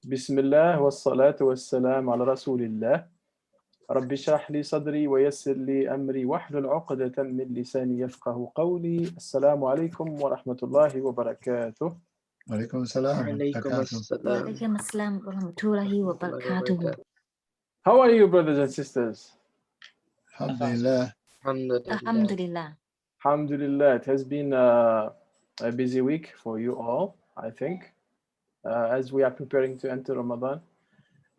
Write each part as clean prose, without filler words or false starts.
بسم الله والصلاة والسلام على رسول الله رب اشرح لي صدري ويسر لي أمري واحلل عقدة من لساني يفقه قولي السلام عليكم ورحمة الله وبركاته. وعليكم السلام وعليكم السلام وعليكم السلام ورحمة الله وبركاته. How are you, brothers and sisters? Alhamdulillah. Alhamdulillah. Alhamdulillah, it has been a busy week for you all, I think, as we are preparing to enter Ramadan.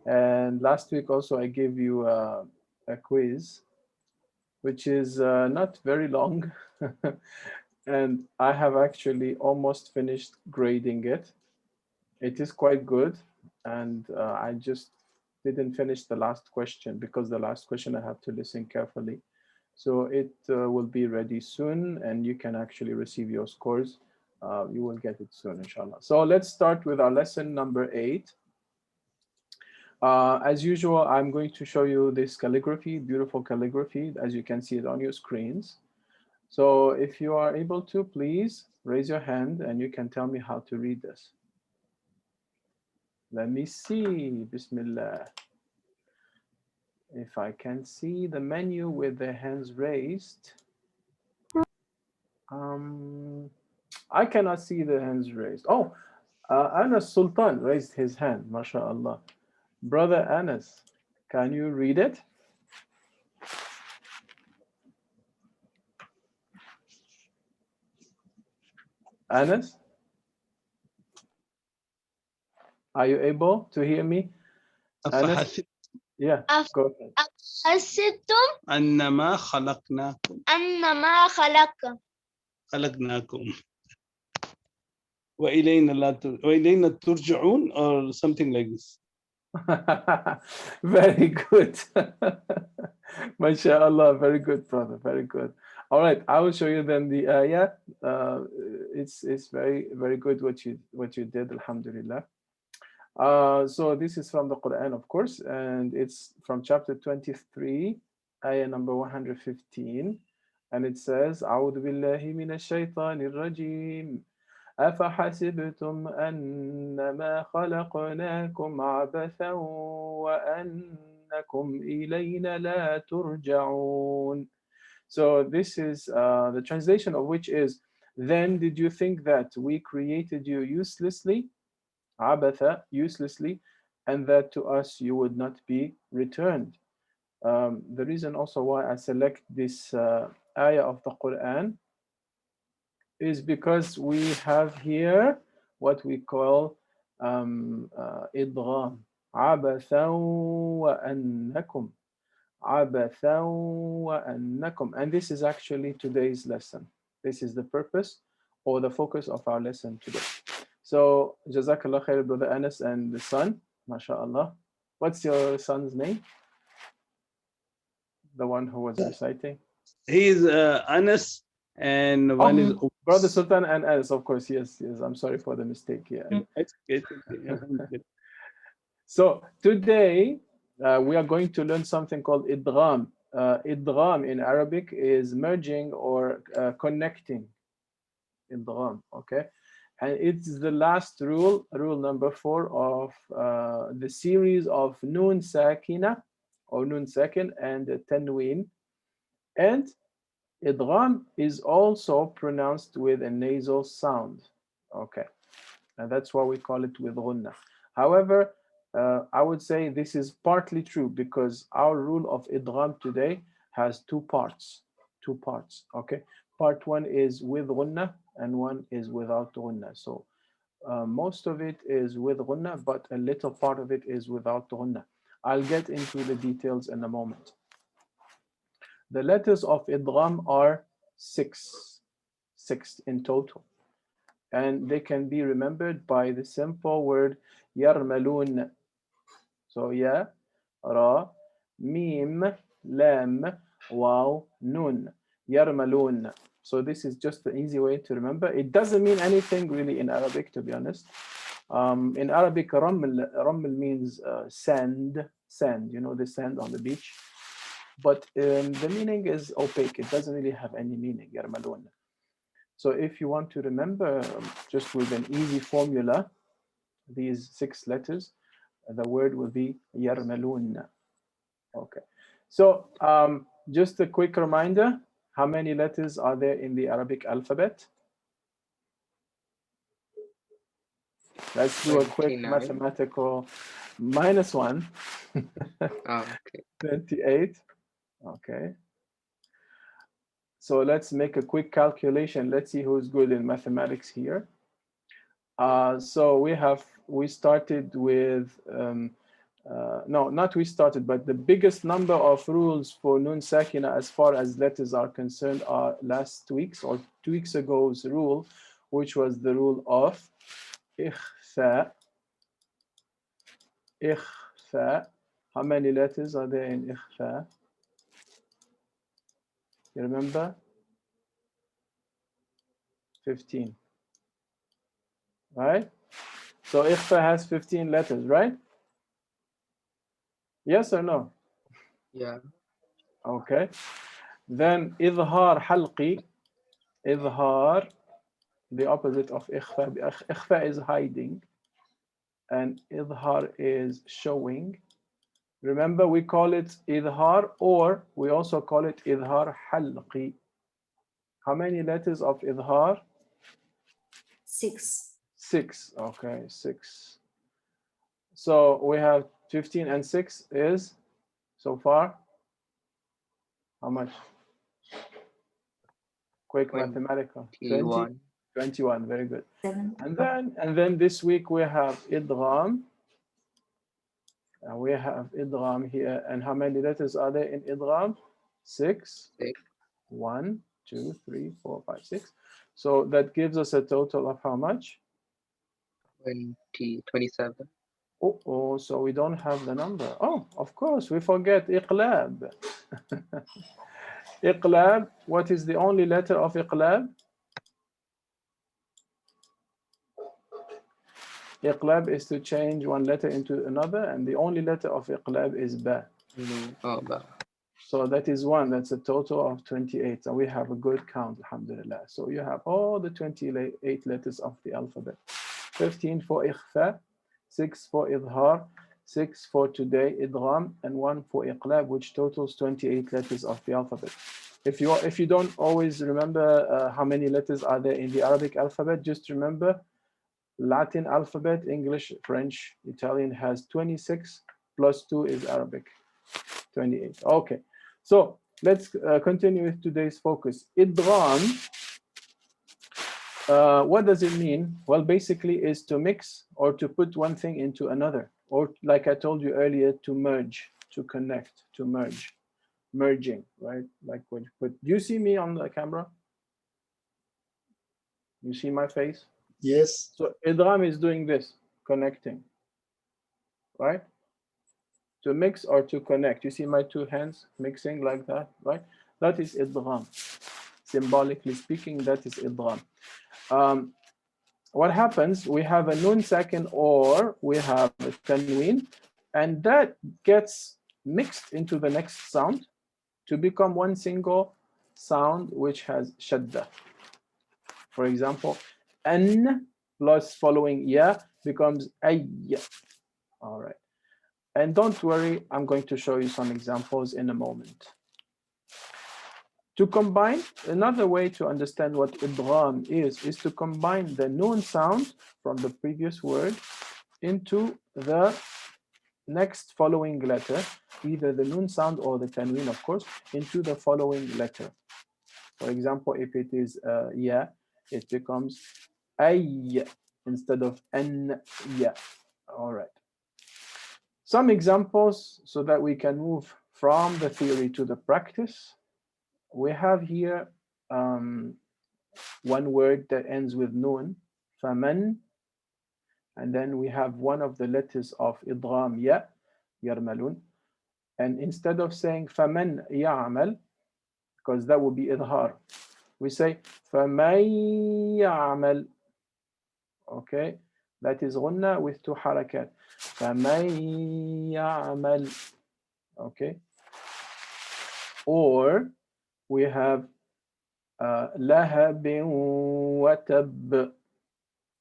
And last week also I gave you a quiz, which is not very long. And I have actually almost finished grading it. It is quite good. And I just didn't finish the last question because the last question I have to listen carefully. So it will be ready soon and you can actually receive your scores. You will get it soon, inshallah. So let's start with our lesson number 8. As usual, I'm going to show you this calligraphy, beautiful calligraphy, as you can see it on your screens. So if you are able to, please raise your hand and you can tell me how to read this. Let me see, Bismillah. If I can see the menu with the hands raised. I cannot see the hands raised. Oh, Anas Sultan raised his hand, mashallah. Brother Anas, can you read it? Anas? Are you able to hear me? Anas? Yeah, go ahead. أفحسبتم أنما خلقناكم أنما خلقناكم وإلينا ترجعون or something like this. Very good. MashaAllah, very good, brother, very good. All right, I will show you then the ayah. It's very, very good what you did, alhamdulillah. So this is from the Quran, of course, and it's from chapter 23, ayah number 115, and it says, أعوذ بالله من الشيطان الرجيم أفحسبتم أنما خلقناكم عبثا وأنكم إلينا لا ترجعون. So this is the translation of which is, then did you think that we created you uselessly, عبثا, uselessly, and that to us you would not be returned. The reason also why I select this ayah of the Quran is because we have here what we call idgham. عبثا وأنكم. عبثا وأنكم. And this is actually today's lesson. This is the purpose or the focus of our lesson today. So, Jazakallah khair, brother Anas and the son, mashallah. What's your son's name? The one who was reciting? He is Anas and one is Brother Sultan and Anas, of course, yes. I'm sorry for the mistake here. So today we are going to learn something called idgham. Idgham in Arabic is merging or connecting. Idgham, okay? And it's the last rule number 4 of the series of Noon Sakina or Noon Sakin and Tanween. And idgham is also pronounced with a nasal sound. Okay, and that's why we call it with ghunna. However, I would say this is partly true because our rule of idgham today has two parts. Okay, part 1 is with ghunna and one is without ghunna. So most of it is with ghunna, but a little part of it is without ghunna. I'll get into the details in a moment. The letters of idgham are 6 in total, and they can be remembered by the simple word yarmalun. So ya, ra, mim, lam, waw, nun. Yarmalun. So this is just the easy way to remember. It doesn't mean anything really in Arabic, to be honest. In Arabic, raml means sand, you know, the sand on the beach. But the meaning is opaque. It doesn't really have any meaning, yarmalun. So if you want to remember just with an easy formula, these 6 letters, the word will be يرملون. Okay. So just a quick reminder, how many letters are there in the Arabic alphabet? Let's do a quick 29. mathematical -1. Okay. 28. Okay. So let's make a quick calculation. Let's see who's good in mathematics here. So we started with, no, not we started, but the biggest number of rules for Nun Sakina as far as letters are concerned are last week's or 2 weeks ago's rule, which was the rule of Ikhfa. Ikhfa. How many letters are there in Ikhfa? You remember? 15. Right? So Ikhfa has 15 letters, right? Yes or no? Yeah. Okay. Then Idhar Halqi. Idhar, the opposite of Ikhfa. Ikhfa is hiding, and Idhar is showing. Remember, we call it Idhar, or we also call it Idhar Halqi. How many letters of Idhar? 6. 6. Okay, 6. So we have 15 and 6 is so far how much? Quick 20. mathematical. 21. 21. Very good. 7. And then this week we have Idgham. We have Idgham here. And how many letters are there in Idgham? 6. 6. 1, 2, 3, 4, 5, 6. So that gives us a total of how much? 27. Oh, so we don't have the number. Oh, of course, we forget Iqlab. Iqlab, what is the only letter of Iqlab? Iqlab is to change one letter into another, and the only letter of Iqlab is Ba. Oh, but So that is 1. That's a total of 28. And we have a good count, alhamdulillah. So you have all the 28 letters of the alphabet. 15 for Ikhfa, 6 for Idhar, 6 for today, Idgham, and 1 for Iqlab, which totals 28 letters of the alphabet. If you don't always remember how many letters are there in the Arabic alphabet, just remember Latin alphabet, English, French, Italian has 26, plus 2 is Arabic, 28. Okay, so let's continue with today's focus. Idgham, what does it mean? Well, basically is to mix or to put one thing into another, or like I told you earlier, to merge, to connect, to merge, merging, right? Like what you put. Do you see me on the camera? You see my face? Yes. So Idgham is doing this, connecting, right? To mix or to connect. You see my 2 hands mixing like that, right? That is Idgham. Symbolically speaking, that is Idgham. What happens? We have a nun sakin or we have a tanween, and that gets mixed into the next sound to become one single sound which has shadda. For example, an plus following ya becomes ay. All right. And don't worry, I'm going to show you some examples in a moment. To combine, another way to understand what idgham is to combine the noon sound from the previous word into the next following letter, either the noon sound or the tanween, of course, into the following letter. For example, if it is ya, it becomes ay instead of an ya. All right. Some examples so that we can move from the theory to the practice. We have here one word that ends with noon, faman, and then we have one of the letters of idgham ya, yarmalun, and instead of saying faman ya'mal, because that would be idhar, we say faman ya'mal. Okay, that is ghunna with 2 harakat. faman ya'mal. Okay, or we have لهب وتب.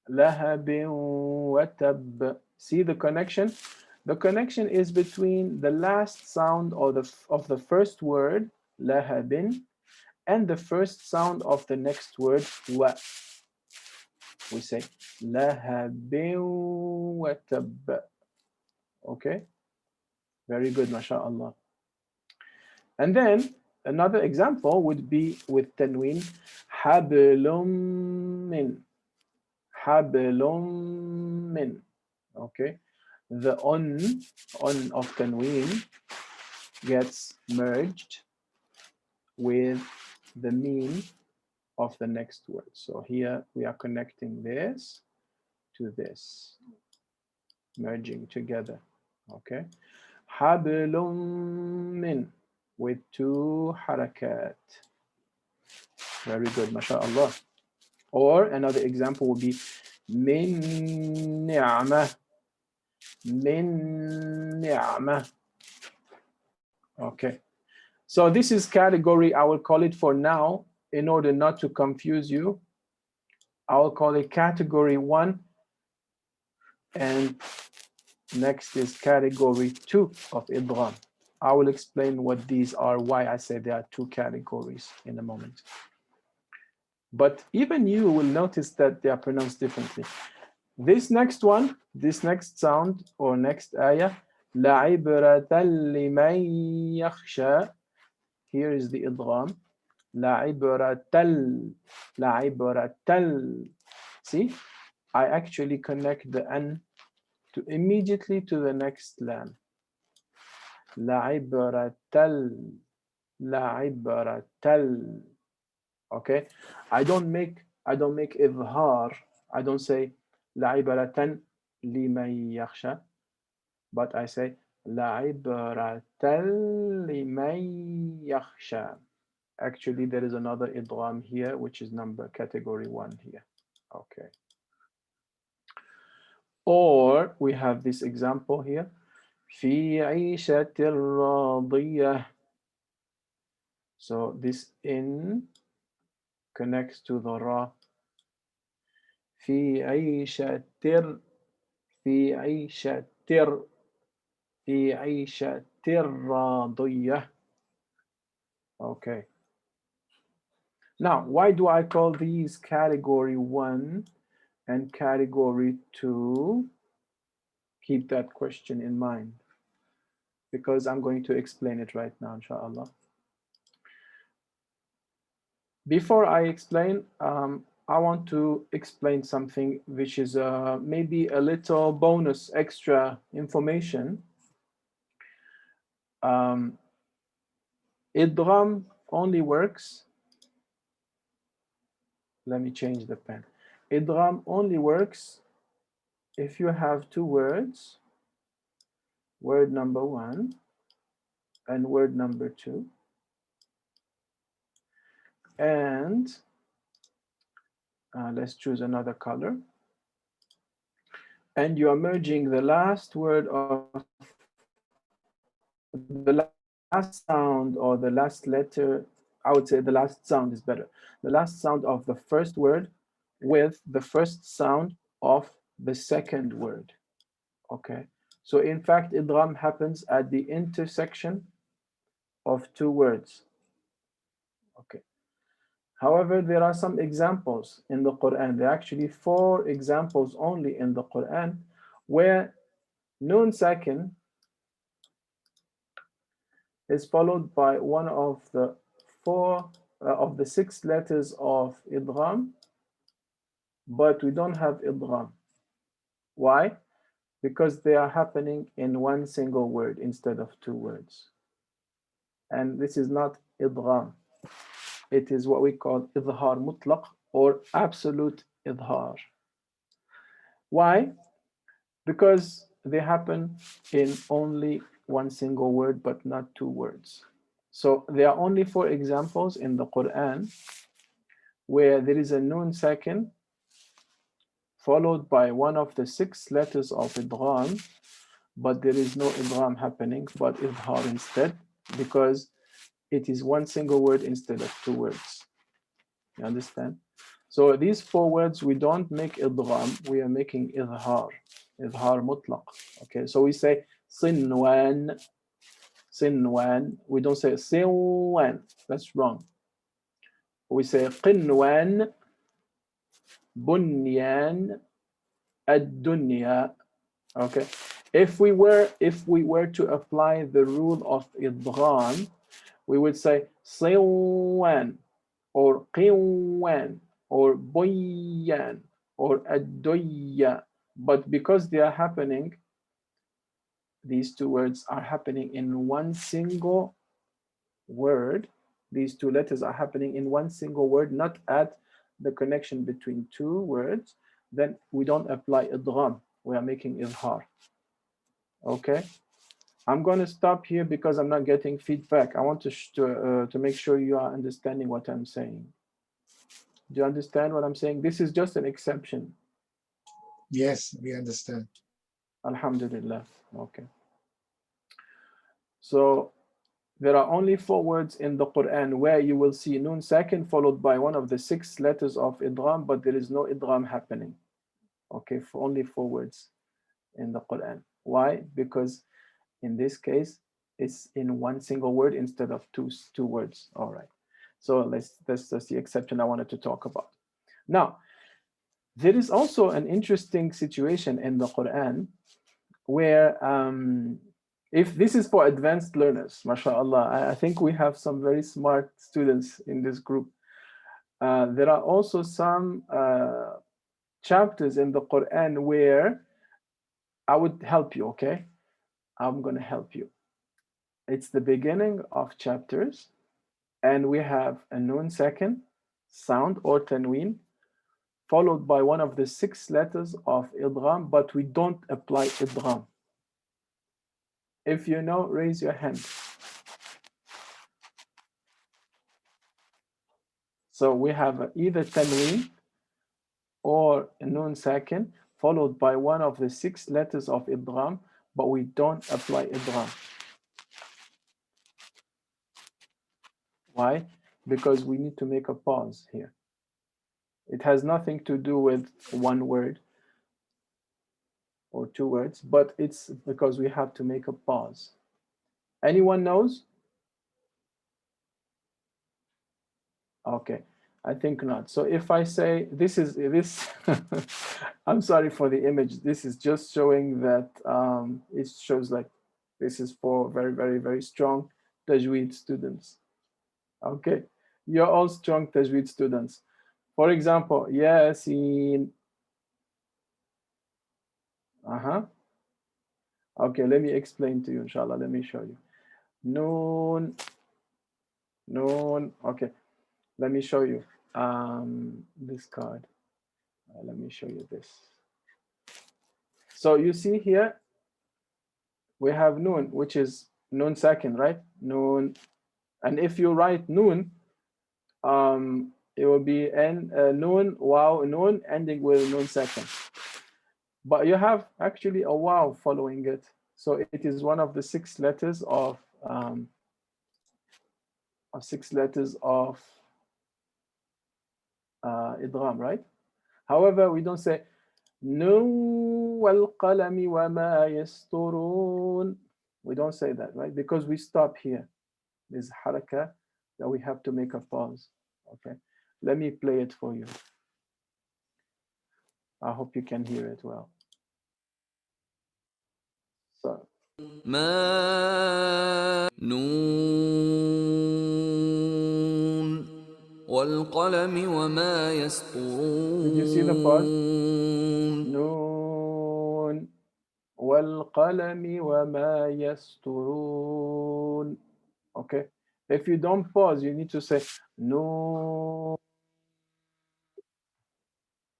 لهب وتب. See the connection? The connection is between the last sound of the first word, lahabin, and the first sound of the next word, wa. We say, lahabin wa tab. Okay? Very good, mashallah. And then another example would be with tanween, hablum min. Hablum min. Okay? The on of tanween gets merged with the mean of the next word. So here we are connecting this to this, merging together. Okay? Hablum min with two harakat. Very good, mashallah. Or another example would be min ni'mah. Min ni'mah. Okay. So this is category, I will call it for now, in order not to confuse you. I will call it category 1. And next is category 2 of idgham. I will explain what these are, why I say there are 2 categories in a moment. But even you will notice that they are pronounced differently. This next one, this next sound or next ayah, La ibratan liman yakhsha. Here is the idgham. La ibratal. La ibratal. See, I actually connect the an to immediately to the next lam. La ibratal. La ibratal. Okay, I don't make izhar. I don't say la ibratan liman yakhsha, but I say la ibratan liman yakhsha. Actually, there is another idgham here, which is category 1 here. Okay. Or we have this example here. في عيشة راضية. So this in connects to the ra. في عيشة في عيشة في عيشة راضية. Okay. Now, why do I call these category 1 and category 2? Keep that question in mind, because I'm going to explain it right now, inshallah. Before I explain, I want to explain something which is maybe a little bonus, extra information. Idgham only works. Let me change the pen. Idgham only works if you have 2 words, word number 1 and word number 2. And let's choose another color. And you are merging the last word of the last sound or the last letter. I would say the last sound is better. The last sound of the first word with the first sound of the second word. Okay. So in fact, idgham happens at the intersection of 2 words. Okay. However, there are some examples in the Quran. There are actually 4 examples only in the Quran where nun sakin is followed by one of the 6 letters of idgham, but we don't have idgham. Why? Because they are happening in one single word instead of 2 words. And this is not idgham. It is what we call izhar mutlaq or absolute izhar. Why? Because they happen in only one single word, but not 2 words. So there are only 4 examples in the Quran where there is a nun sakin followed by one of the 6 letters of idgham, but there is no idgham happening, but izhar instead, because it is one single word instead of 2 words. You understand? So these 4 words, we don't make idgham, we are making izhar mutlaq. Okay, so we say Sinwan. Sinwan. We don't say Sinwan. That's wrong. We say Qinwan, Bunyan, Ad-Dunya. Okay. If we were to apply the rule of idgham, we would say Sinwan or Qinwan or Boyan or Ad-Dunya. But because they are happening, these two words are happening in one single word. These two letters are happening in one single word, not at the connection between two words. Then we don't apply idgham. We are making izhar. Okay. I'm going to stop here because I'm not getting feedback. I want to make sure you are understanding what I'm saying. Do you understand what I'm saying? This is just an exception. Yes, we understand. Alhamdulillah. Okay. So there are only 4 words in the Quran where you will see nun sakin followed by one of the 6 letters of idgham, but there is no idgham happening. Okay, for only 4 words in the Quran. Why? Because in this case, it's in one single word instead of two words. All right. So that's the exception I wanted to talk about. Now, there is also an interesting situation in the Quran where if this is for advanced learners, mashallah, I think we have some very smart students in this group. There are also some chapters in the Quran where I would help you, okay? I'm going to help you. It's the beginning of chapters, and we have a nun sakin sound or tanween, followed by one of the 6 letters of idgham, but we don't apply idgham. If you know, raise your hand. So we have either tanween or a nun sakin, followed by one of the 6 letters of idgham, but we don't apply idgham. Why? Because we need to make a pause here. It has nothing to do with one word or 2 words, but it's because we have to make a pause. Anyone knows? Okay, I think not. So if I say this, I'm sorry for the image. This is just showing that it shows like this is for very, very, very strong Tajweed students. Okay, you're all strong Tajweed students. For example, Yasin. Okay, let me explain to you, inshallah. Let me show you. Noon. Okay, let me show you this card. Let me show you this. So you see here, we have noon, which is noon sakin, right? Noon. And if you write noon, it will be noon, wow, noon, ending with noon sakin. But you have actually a wow following it. So it is one of the 6 letters of 6 letters of idgham, right? However, we don't say nun wal qalami wa ma yasturun. We don't say that, right? Because we stop here. There's haraka that we have to make a pause. Okay, let me play it for you. I hope you can hear it well. So ما نون والقلم وما يسطرون. Did you see the pause? Noon wal qalami wa ma yasturun. Okay, if you don't pause, you need to say no.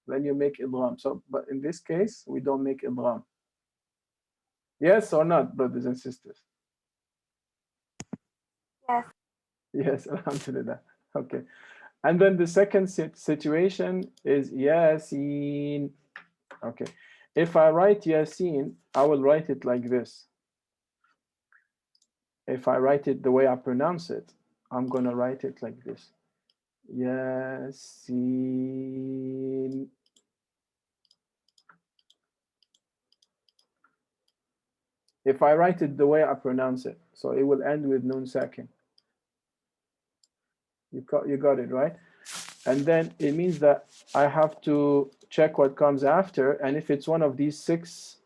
Then you make idgham. So, but in this case, we don't make idgham. Yes or not, brothers and sisters? Yes. Yes, alhamdulillah. Okay. And then the second situation is Yasin. Okay. If I write Yasin, I will write it like this. If I write it the way I pronounce it, I'm going to write it like this. Yasin. if I write it the way I pronounce it. So it will end with nun sakin. You got it, right? And then it means that I have to check what comes after. And if it's one of these 6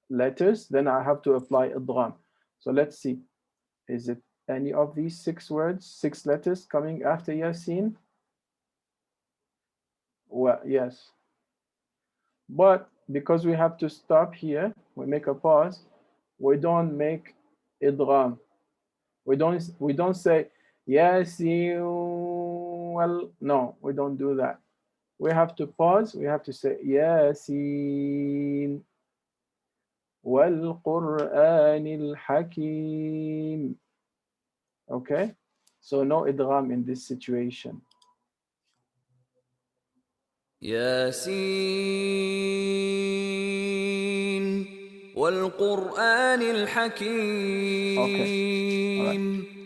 letters, then I have to apply idgham. So let's see. Is it any of these 6 words, 6 letters coming after Yasin? Well, yes. But because we have to stop here, we make a pause. We don't make idgham. We don't say Yasin. Well, no, we don't do that. We have to pause. We have to say Yasin wal Qur'anil Hakim. Okay, so no idgham in this situation. ياسين والقرآن الحكيم. Okay. All right.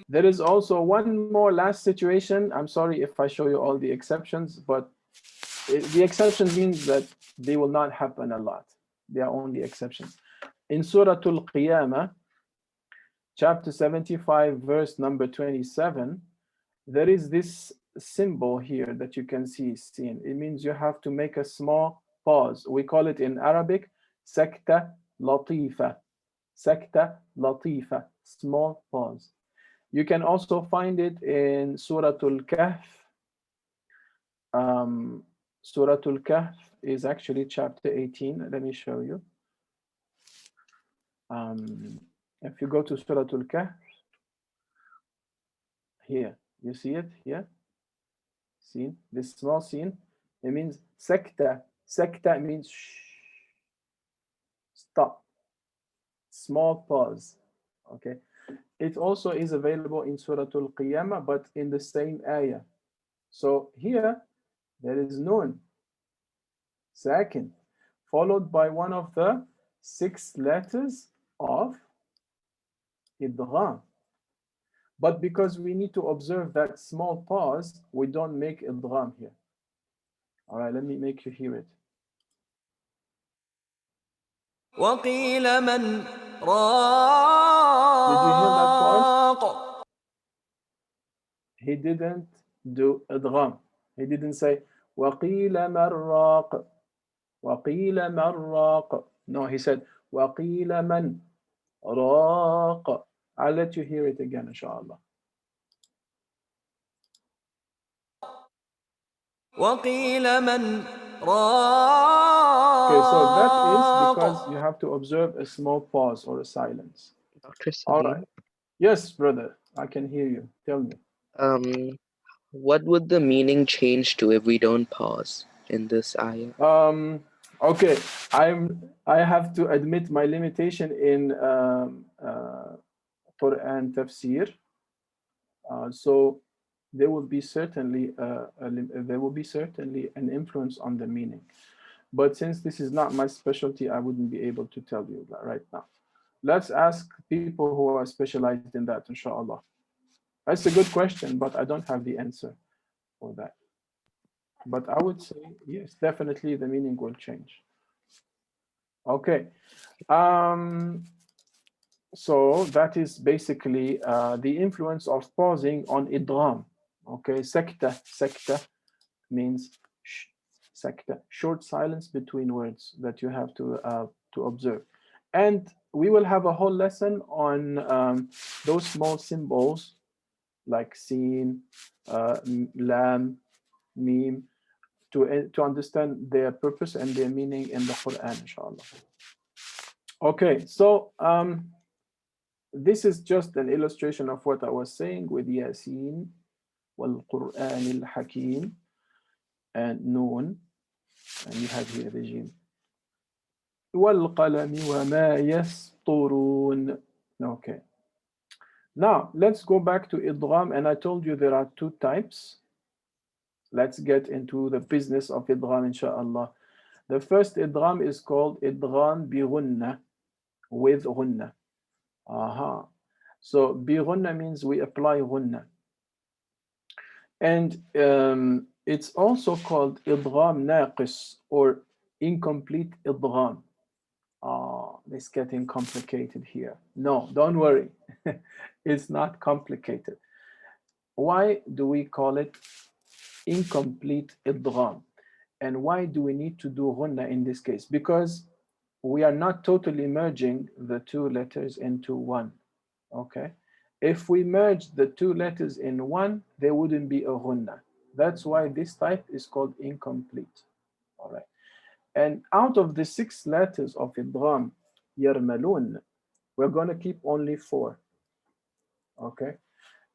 There is also one more last situation. I'm sorry if I show you all the exceptions, but the exception means that they will not happen a lot. They are only exceptions. In Surah Al-Qiyamah, chapter 75, verse number 27, there is this symbol here that you can see seen. It means you have to make a small pause. We call it in Arabic, sakta latifa. Sakta latifa, small pause. You can also find it in Surah Al-Kahf. Surah Al-Kahf is actually chapter 18. Let me show you. If you go to Surah Al-Kahf, here, you see it here? Scene, this small scene, it means sakta. Sakta means shh, stop, small pause. Okay. It also is available in Surah Al-Qiyamah, but in the same ayah. So here, there is nun, sakin, followed by one of the 6 letters of idgham. But because we need to observe that small pause, we don't make idgham here. All right, let me make you hear it. وقيل من Did you hear that pause? راق. He didn't do idgham. He didn't say وقيل من راق. وقيل من راق. No, he said وقيل من راق. I'll let you hear it again, inshallah. وقيل من راق. Okay, so that is because you have to observe a small pause or a silence. Dr. All Salim, right. Yes, brother, I can hear you. Tell me. what would the meaning change to if we don't pause in this ayah? Okay, I have to admit my limitation in Quran tafsir. So there will be certainly an influence on the meaning. But since this is not my specialty, I wouldn't be able to tell you that right now. Let's ask people who are specialized in that, inshallah. That's a good question, but I don't have the answer for that. But I would say, yes, definitely the meaning will change. Okay. So that is basically the influence of pausing on idgham. Okay, sakta means sakta, short silence between words that you have to observe. And we will have a whole lesson on those small symbols like sin, lam, mim, to understand their purpose and their meaning in the Quran, inshallah. Okay, so this is just an illustration of what I was saying with Yasin, wal Quran al Hakim, and Noon, and you have here the Jim. Wal qalami wa ma yasturun. Okay. Now let's go back to idgham, and I told you there are 2 types. Let's get into the business of idgham, inshallah. The first idgham is called idgham bi ghunna, with ghunna. Aha. So bi ghunna means we apply ghunna. And it's also called idgham naqis, or incomplete idgham. it's getting complicated here. No, don't worry. It's not complicated. Why do we call it incomplete idgham? And why do we need to do ghunna in this case? Because we are not totally merging the two letters into one. Okay. If we merge the two letters in one, there wouldn't be a ghunna. That's why this type is called incomplete. All right. And out of the 6 letters of idgham, yarmalun, we're going to keep only 4. Okay.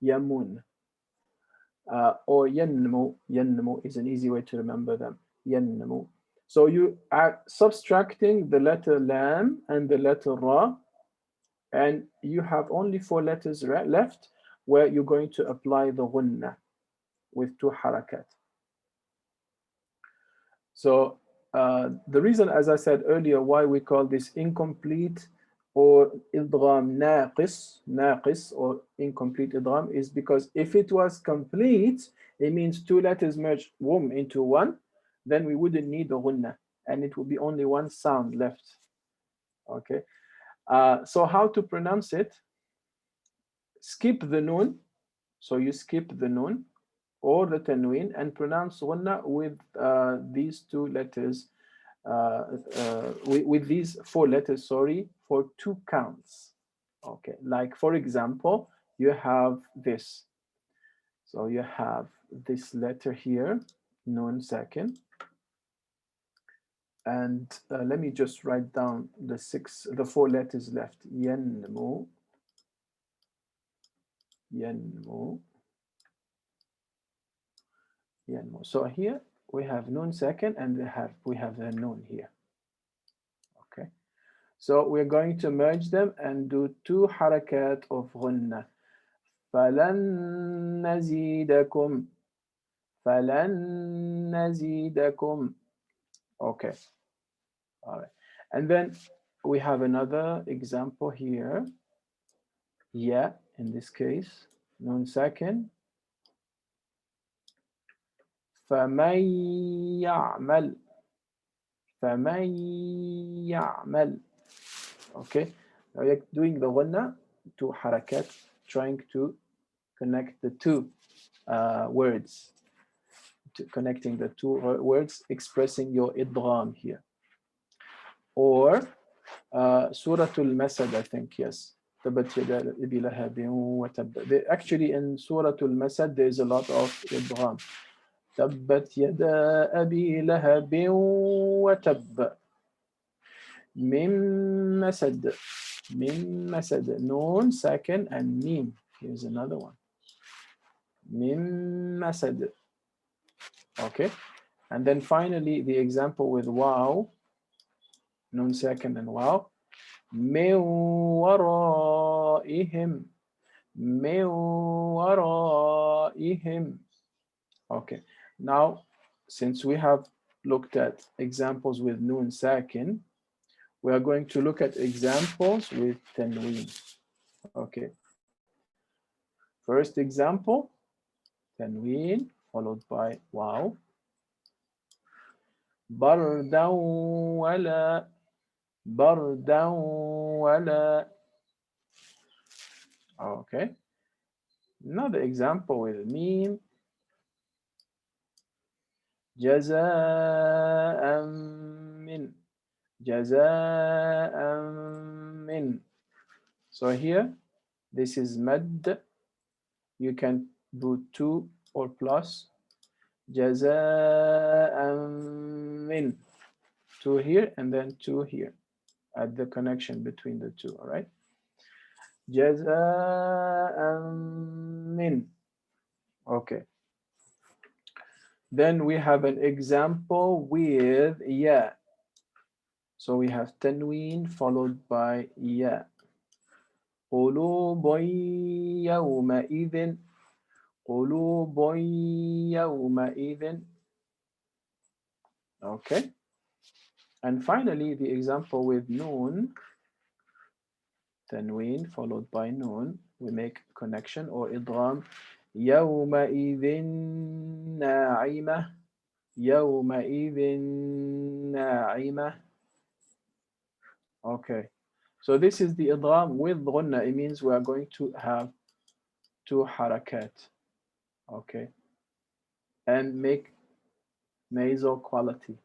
Yamun. Or yanmu. Yanmu is an easy way to remember them. Yanmu. So you are subtracting the letter lam and the letter ra, and you have only 4 letters left where you're going to apply the ghunna with 2 harakat. So the reason, as I said earlier, why we call this incomplete or idgham naqis or incomplete idgham is because if it was complete, it means 2 letters merged into one, then we wouldn't need the ghunna and it would be only 1 sound left. Okay. So how to pronounce it? Skip the noon. So you skip the noon or the tanween and pronounce ghunna with these 2 letters, with these 4 letters, sorry, for 2 counts. Okay, like for example, you have this. So you have this letter here, noon sakin. And let me just write down the 4 letters left. Yanmu, yanmu, yanmu. So here we have noon second and we have the noon here. Okay. So we're going to merge them and do 2 harakat of ghunna. فَلَن نَزِيدَكُمْ فَلَن نَزِيدَكُمْ. Okay. All right. And then we have another example here. Yeah, in this case, noon second. فَمَن يَعْمَلْ فَمَن يَعْمَلْ. Okay, now you're doing the ghunna, 2 harakat, trying to connect the 2 words, connecting the 2 words, expressing your idgham here. Or Suratul Masad, I think, yes. Actually, in Suratul Masad, there's a lot of idgham. تبت يدا أبي لهب وتب. من مسد. من مسد. Noon, second, and mim. Here's another one. من مسد. Okay. And then finally, the example with wow. Noon, second, and wow. من ورائهم. من ورائهم. Okay. Now, since we have looked at examples with noon sakin, we are going to look at examples with tanween. Okay. First example, tanween followed by wow. بردا ولا بردا ولا. Okay. Another example with mim. جزاء من جزاء من. So here, this is mad. You can do 2 or plus. جزاء من. 2 here and then 2 here. At the connection between the 2, all right? جزاء من. Okay. Then we have an example with ya. So we have tanween followed by ya. قلوب يومئذ قلوب يومئذ. Okay. And finally, the example with noon, tanween followed by noon, we make connection or idgham. يومئذ ناعمة يومئذ ناعمة. Okay, So this is the idgham with ghunna. It means we are going to have 2 harakat. Okay. And make nasal quality.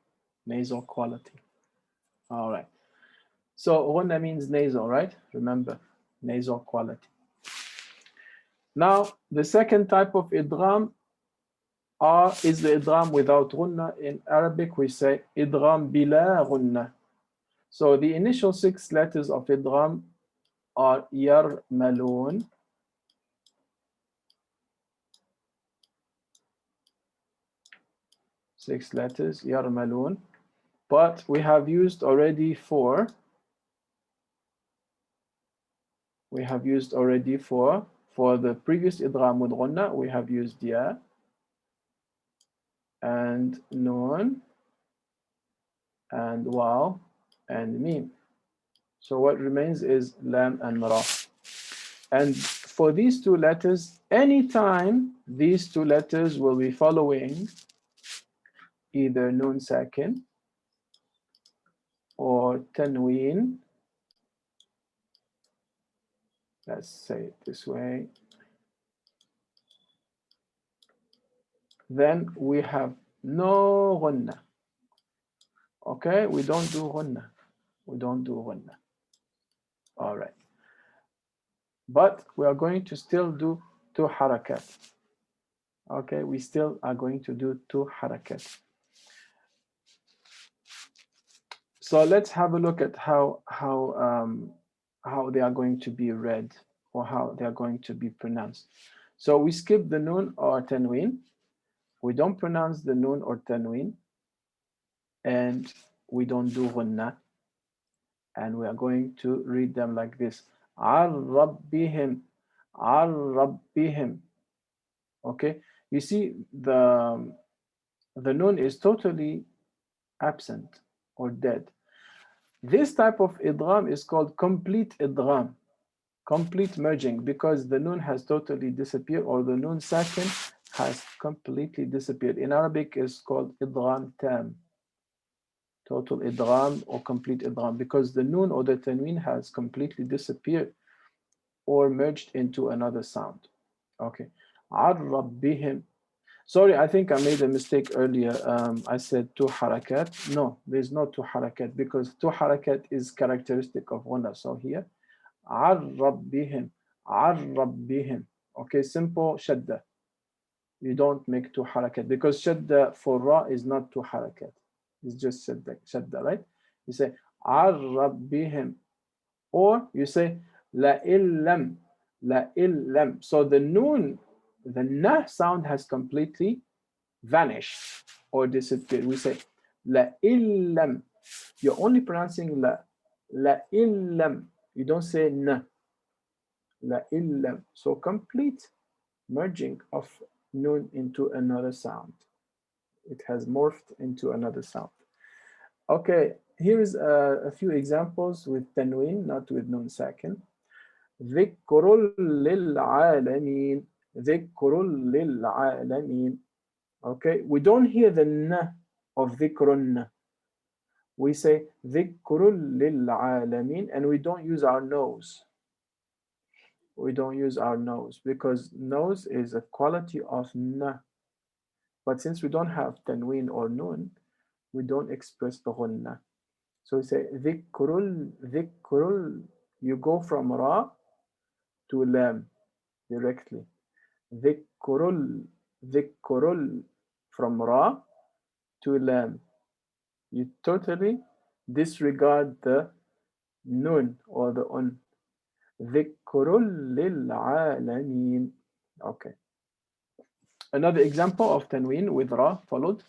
Nasal quality. All right. So ghunna means nasal, right? Remember, nasal quality. Now, the second type of idgham is the idgham without ghunna. In Arabic, we say idgham bila ghunna. So the initial 6 letters of idgham are yarmalun, 6 letters, yarmalun. But we have used already 4. We have used already 4. For the previous idgham with ghunna, we have used ya and nun and waw and mim. So what remains is lam and ra. And for these 2 letters, anytime these 2 letters will be following either nun sakin or tanween, let's say it this way, then we have no ghunna. Okay, we don't do ghunna. We don't do ghunna. All right. But we are going to still do 2 harakat. Okay, we still are going to do 2 harakat. So let's have a look at how they are going to be read or how they are going to be pronounced. So we skip the nun or tanween. We don't pronounce the nun or tanween, and we don't do ghunna. And we are going to read them like this. Ar-rabbihim, ar-rabbihim. Okay, you see the nun is totally absent or dead. This type of idgham is called complete idgham, complete merging, because the nun has totally disappeared, or the nun sakin has completely disappeared. In Arabic, it's called idgham tam, total idgham or complete idgham, because the nun or the tanween has completely disappeared or merged into another sound. Okay, ar-rabbihim. Sorry, I think I made a mistake earlier. I said 2 harakat. No, there's not 2 harakat, because 2 harakat is characteristic of ghunna. So here, ar-rabbihim, ar-rabbihim. Okay, simple shadda. You don't make 2 harakat, because shadda for ra is not 2 harakat. It's just shadda, right? You say ar-rabbihim, or you say la illam, la illam. So the noon, the na sound has completely vanished or disappeared. We say la illam. You're only pronouncing la, la illam. You don't say na, la illam. So complete merging of noon into another sound. It has morphed into another sound. Okay, here is a few examples with tanween, not with nun sakin. ذكر للعالمين, ذكر للعالمين. Okay, we don't hear the na of ذكرن. We say ذكر للعالمين, and we don't use our nose. We don't use our nose, because nose is a quality of na. But since we don't have tanween or nun, we don't express the ghunna. So we say dhikrul, dhikrul. You go from ra to lam directly. Dhikrul, dhikrul, from ra to lam. You totally disregard the nun or the un. Dhikrul lil alamin. Okay. Another example of tanween with ra followed.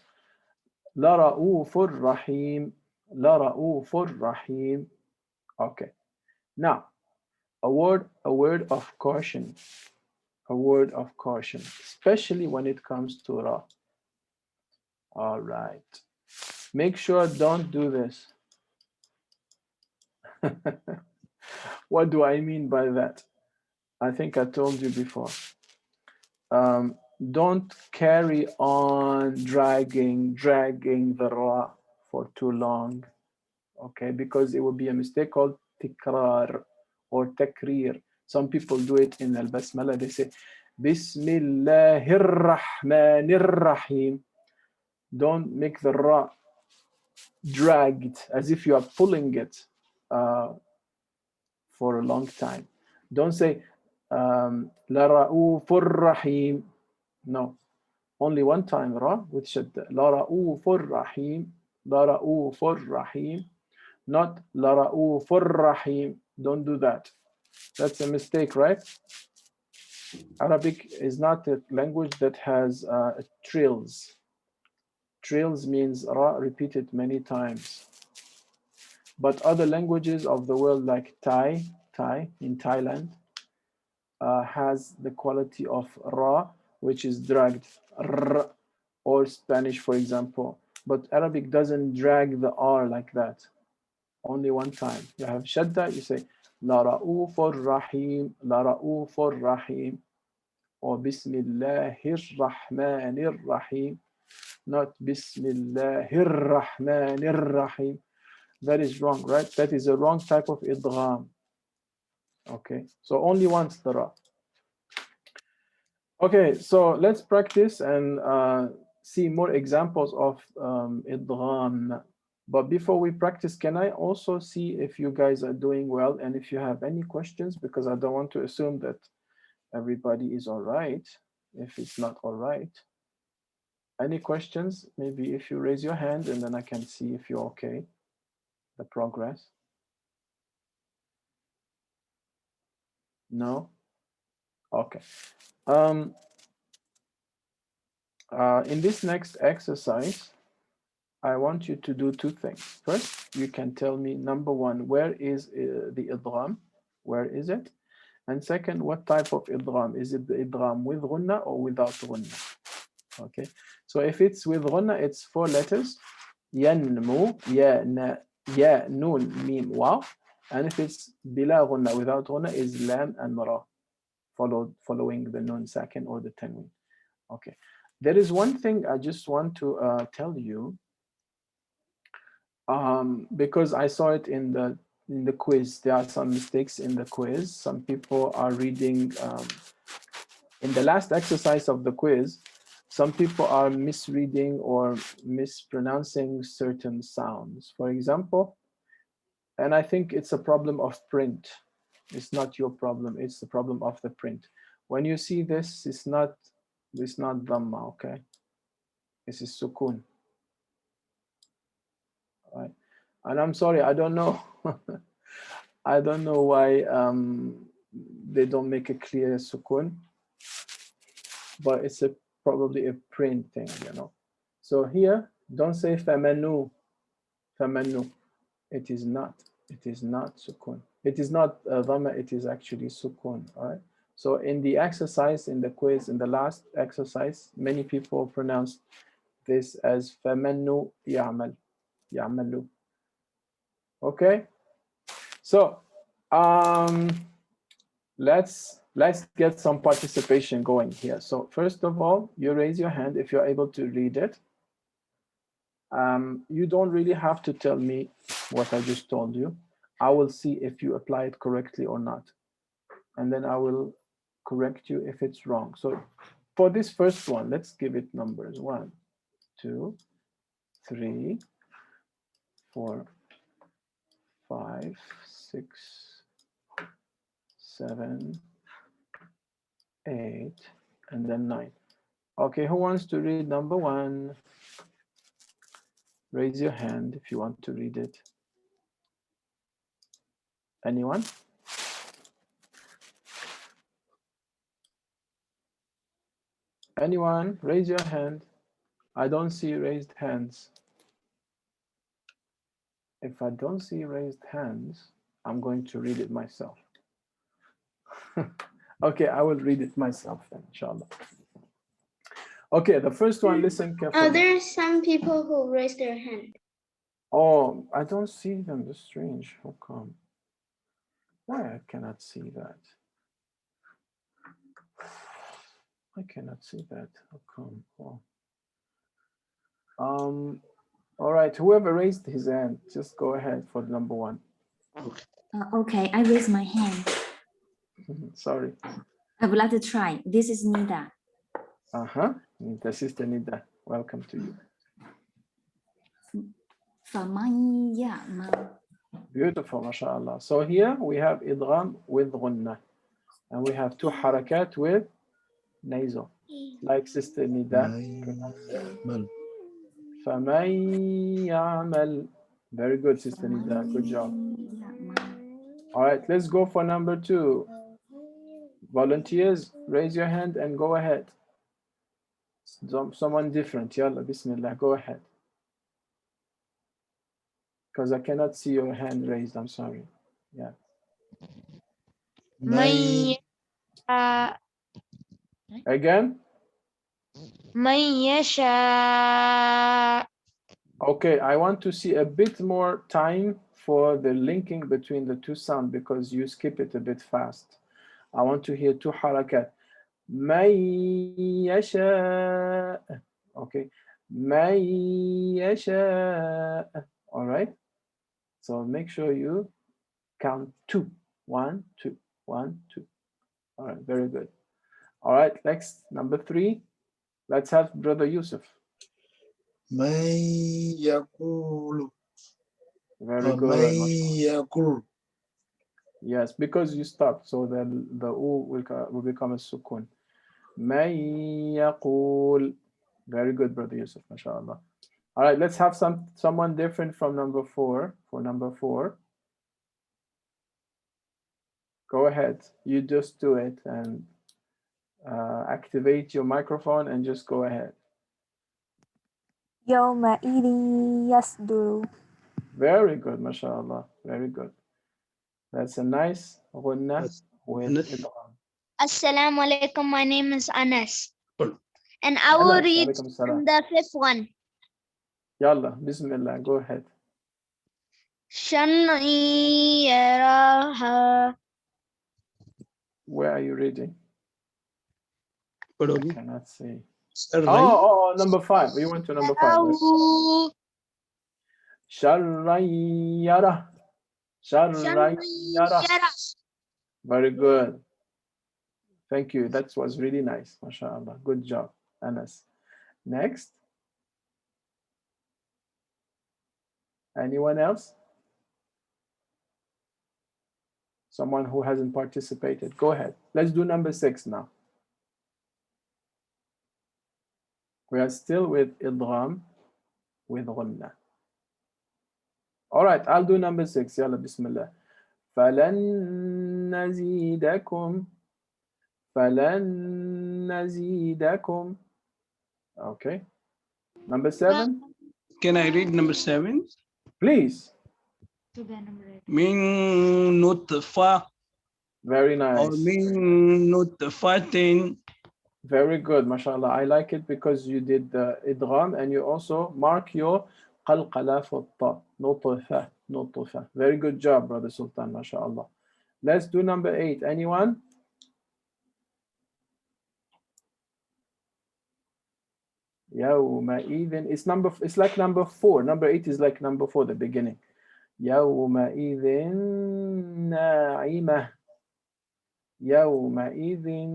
La ra'ufur rahim, la ra'ufur rahim. Okay. Now, a word of caution. A word of caution, especially when it comes to ra. All right. Make sure don't do this. What do I mean by that? I think I told you before. Don't carry on dragging the ra for too long. Okay, because it will be a mistake called tikrar or takrir. Some people do it in al-basmala. They say, Bismillahir Rahmanir Rahim. Don't make the ra dragged as if you are pulling it for a long time. Don't say La Ra'ufur Rahim. No, only one time ra with shadda. La Ra'ufur Rahim. La Ra'ufur Rahim. Not La Ra'ufur Rahim. Don't do that. That's a mistake, right? Arabic is not a language that has trills. Trills means ra repeated many times. But other languages of the world like Thai in Thailand has the quality of ra, which is dragged, r, or Spanish, for example. But Arabic doesn't drag the r like that. Only one time. You have shadda, you say La Ra'ufur Rahim, La Ra'ufur Rahim, or Bismillahir Rahmanir Rahim, not Bismillahir Rahmanir Rahim. That is wrong, right? That is a wrong type of idgham. Okay, so only once the ra. Okay, so let's practice and see more examples of idgham. But before we practice, can I also see if you guys are doing well and if you have any questions, because I don't want to assume that everybody is all right if it's not all right. Any questions? Maybe if you raise your hand and then I can see if you're okay, the progress. No? Okay. In this next exercise, I want you to do two things. First, you can tell me, number one, where is the idgham? Where is it? And second, what type of idgham? Is it the idgham with ghunna or without ghunna? Okay, so if it's with ghunna, it's 4 letters. Yanmu, ya, na, ya, nun, mim, wa. And if it's bila ghunna, without ghunna, is lam and ra, following the nun sakin or the tanween. Okay, there is one thing I just want to tell you, because I saw it in the quiz. There are some mistakes in the quiz. Some people are reading in the last exercise of the quiz. Some people are misreading or mispronouncing certain sounds. For example, and I think it's a problem of print. It's not your problem. It's the problem of the print. When you see this, it's not dhamma, okay? This is sukun. Right. And I'm sorry, I don't know. I don't know why they don't make a clear sukun, but it's probably a print thing, you know. So here, don't say famanu, famanu. It is not sukun. It is not dhamma, it is actually sukun, all right? So in the exercise, in the quiz, in the last exercise, many people pronounced this as famanu ya'mal. Ya'malu. Okay, so let's get some participation going here. So first of all, you raise your hand if you're able to read it. You don't really have to tell me what I just told you. I will see if you apply it correctly or not, and then I will correct you if it's wrong. So for this first one, let's give it numbers. 1, 2, 3, 4, 5, 6, 7, 8, and then 9. Okay, who wants to read number 1? Raise your hand if you want to read it. Anyone? Anyone? Raise your hand. I don't see raised hands. If I don't see raised hands, I'm going to read it myself. Okay, I will read it myself then, inshallah. Okay, the first one, listen carefully. There are some people who raise their hand. Oh, I don't see them. That's strange. How come? Why I cannot see that? I cannot see that. How come? Oh. All right, whoever raised his hand, just go ahead for number 1. Okay, I raise my hand. Sorry. I would like to try. This is Nida. The sister Nida. Welcome to you. فَمَنْ يَعْمَلْ. Beautiful, mashallah. So here we have idgham with ghunna. And we have two harakat with nasal. Like sister Nida. فَمَنْ يَعْمَلْ. Very good, sister Nida. Good job. All right, let's go for number 2. Volunteers, raise your hand and go ahead. Someone different. Yalla, bismillah, go ahead. Because I cannot see your hand raised, I'm sorry. Yeah. من Again? من يشاء. Okay, I want to see a bit more time for the linking between the two sounds because you skip it a bit fast. I want to hear two harakat. من يشاء. Okay. من يشاء. All right. So make sure you count 2. 1, 2, 1, 2. All right, very good. All right, next, number 3. Let's have Brother Yusuf. من يقول Very من good. يقول. Yes, because you stopped, so then the U will become a sukun. من يقول. Very good, Brother Yusuf, mashallah. All right, let's have someone different from number 4. For number 4. Go ahead. You just do it and activate your microphone and just go ahead. يومئذ يصدر. Very good, mashallah. Very good. That's a nice ghunna with idgham. Assalamu alaikum. My name is Anas. And I will Anas, read alaikum salam. the 5th one. Yalla, bismillah, go ahead. شن يراها. Where are you reading? I Pardon? cannot see. Sir, Oh, number 5. You went to number 5. يراه. Sharran yara. Sharran yara. Very good. Thank you. That was really nice. MashaAllah. Good job, Anas. Next. Anyone else? Someone who hasn't participated. Go ahead. Let's do number 6 now. We are still with idgham with ghunna. All right, I'll do number 6. Yalla, bismillah. فَلَن نَزِيدَكُمْ فَلَن نَزِيدَكُمْ. Okay. Number 7. Can I read number 7? Please. من نطفة Very or nice. من نطفة. Very good, mashallah. I like it because you did the idgham and you also mark your qalqala for ta. Nutfa, nutfa. Very good job, Brother Sultan, mashallah. Let's do number 8. Anyone? Yawma'idhin. It's like number 4. Number 8 is like number 4, the beginning. Yawma'idhin na'imah. Yawma'idhin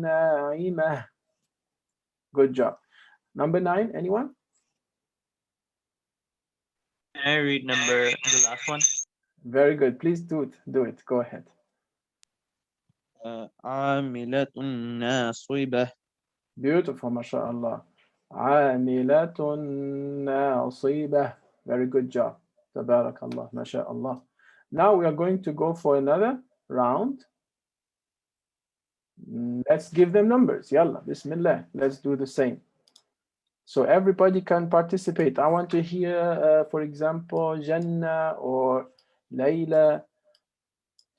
na'imah. Good job. Number 9, anyone? Can I read the last one? Very good. Please do it. Do it. Go ahead. عاملة ناصبة. Beautiful, mashallah. عاملة ناصبة. Very good job. Tabarakallah, mashallah. Now we are going to go for another round. Let's give them numbers. Yalla, bismillah. Let's do the same. So everybody can participate. I want to hear, for example, Jannah or Layla.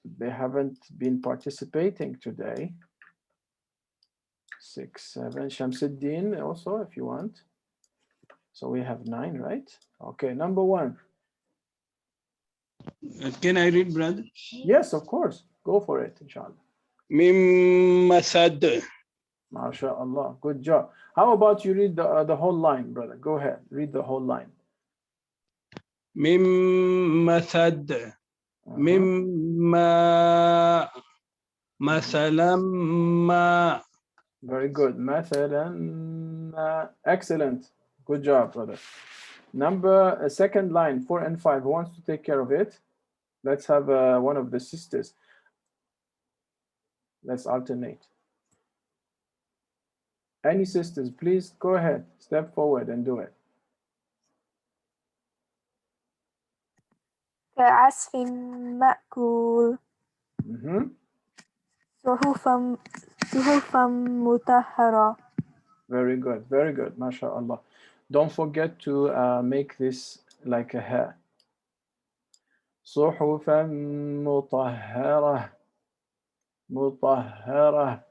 They haven't been participating today. 6, 7. Shamsuddin also, if you want. So we have 9, right? Okay, number 1. Can I read, brother? Yes, of course. Go for it, inshallah. من مسد. MashaAllah. Good job. How about you read the whole line, brother? Go ahead. Read the whole line. من مسد. مما مثلا ما. Very good. مثلا. Excellent. Good job, brother. Number second line, 4 and 5. Who wants to take care of it? Let's have one of the sisters. Let's alternate. Any sisters, please go ahead. Step forward and do it. كعصف مأكول صحفا مطهرة. Very good, very good, mashallah. Don't forget to make this like a ha. صحفا مطهرة. مطهرة.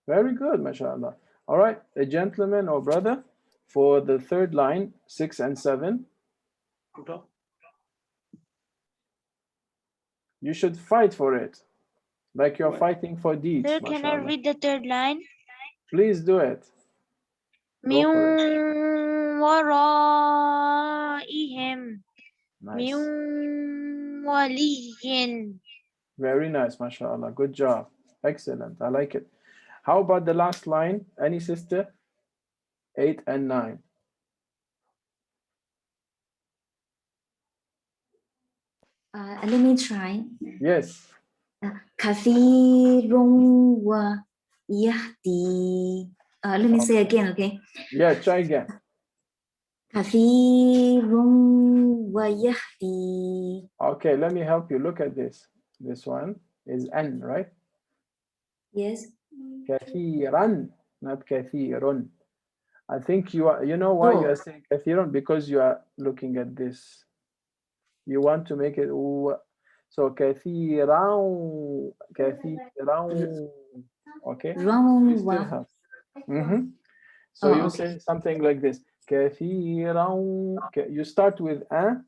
Very good, mashallah. All right, a gentleman or brother for the third line, 6 and 7. You should fight for it, like you're fighting for deeds. Sir, can I mashallah. read the third line? Please do it. من Go for it. ورائهم Nice. من ولي. Very nice, mashallah. Good job. Excellent. I like it. How about the last line? Any sister? 8 and 9. Let me try. Yes. كثير ويهدي. Let me say again, okay? Yeah, try again. كثير ويهدي. Okay, let me help you. Look at this. This one is N, right? Yes. كثيرا, not كثير. I think you know why you are saying كثير? Because you are looking at this. You want to make it so كثيرا. Okay. You still have. So you say something like this. كثيرا. You start with a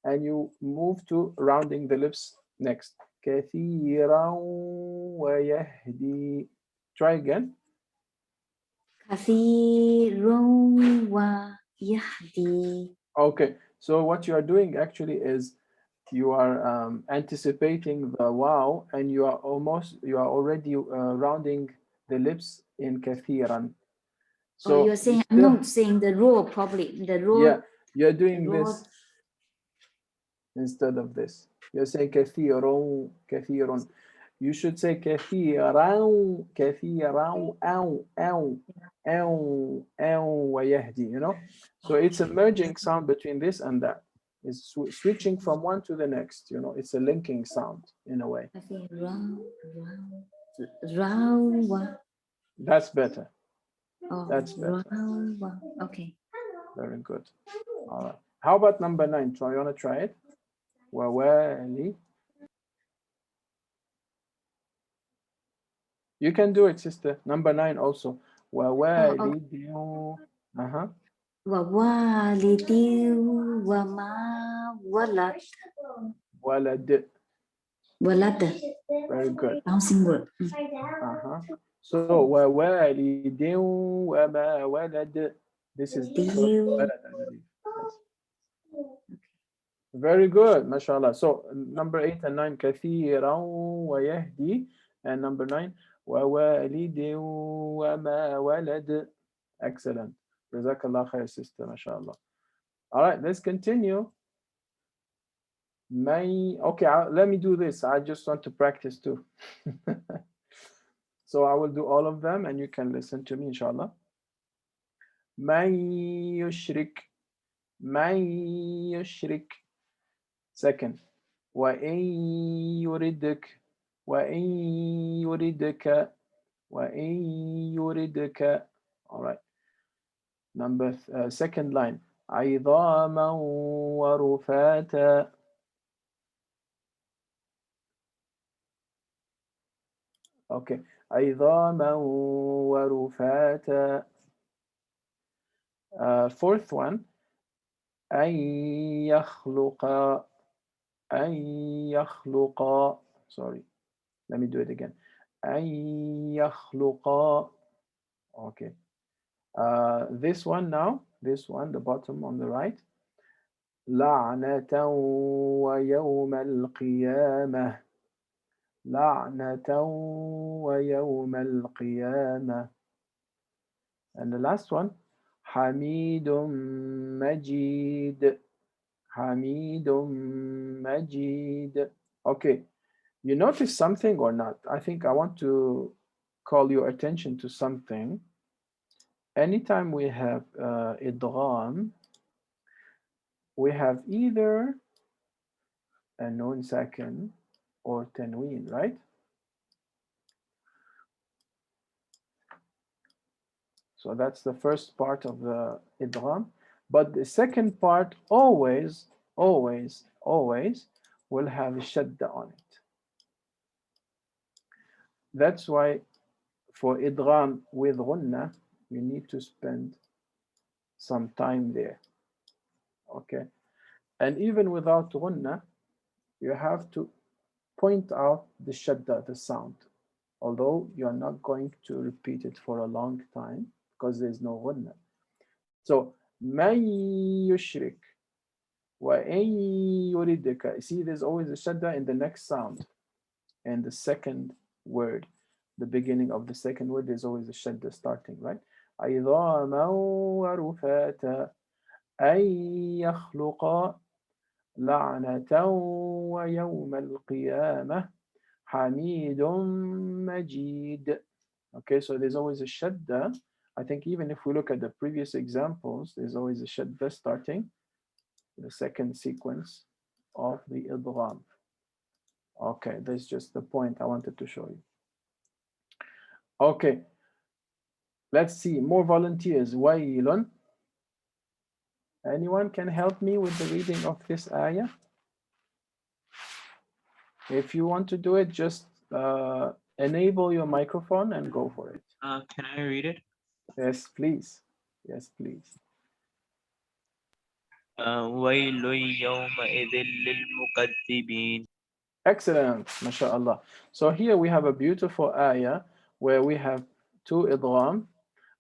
and you move to rounding the lips next. كثيرا ويهدي. Try again. كثير ويهدي. Okay, so what you are doing actually is you are anticipating the wow and you are already rounding the lips in kathiran. So you're saying I'm not saying the raw properly. The raw. Yeah, you're doing this instead of this. You're saying kathirun, kathirun. You should say kathiran, kathiran, ow, ow, ow, ow, wayahdi, you know? So it's a merging sound between this and that. It's switching from one to the next, you know? It's a linking sound in a way. That's better. That's better. Okay. Very good. All right. How about number 9? So you want to try it? Wawali. You can do it, sister. Number 9 also. Wawali. ووالد وما ولد. Walad. Walad. Very good. Bouncing word. So wawalidin wama walad. This is walad, I believe. Very good, mashallah. So number 8 and 9, kathiran wa yahdi, and number 9, wa walidin wa ma walad. Excellent. Jazakallah khair, sister, mashallah. All right, let's continue. Okay, let me do this. I just want to practice too. So I will do all of them and you can listen to me, inshallah. Man yushrik. Man yushrik. Second, وَإِن يُرِدْكَ وَإِن يُرِدْكَ وَإِن يُرِدْكَ. All right. Number second line, عِظَامًا وَرُفَاتًا. Okay. عِظَامًا وَرُفَاتًا. Fourth one, أَن يَخْلُقَ. أن يخلق. Sorry, let me do it again. أن يخلق. Okay. This one now, this one, the bottom on the right. لعنة ويوم القيامة لعنة ويوم القيامة. And the last one, حميد مجيد حميد مجيد. Okay, you notice something or not? I think I want to call your attention to something. Anytime we have idgham, we have either a nun sakin or tanween, right? So that's the first part of the idgham. But the second part always will have a shadda on it. That's why for idgham with ghunna, you need to spend some time there. Okay. And even without ghunna, you have to point out the shadda, the sound. Although you're not going to repeat it for a long time because there's no ghunna. So, man yushrik wa in yuridka. See, there's always a shadda in the next sound. And the second word, the beginning of the second word, there's always a shadda starting, right? عظاما ورفاتا أن يخلق لعنة ويوم القيامة حميد مجيد. Okay, so there's always a shadda. I think even if we look at the previous examples, there's always a shadda starting the second sequence of the idgham. Okay, that's just the point I wanted to show you. Okay, let's see more volunteers. Wailun. Anyone can help me with the reading of this ayah? If you want to do it, just enable your microphone and go for it. Can I read it? Yes, please. Yes, please. ويل يومئذ للمكذبين. Excellent, mashallah. So here we have a beautiful ayah where we have two idgham.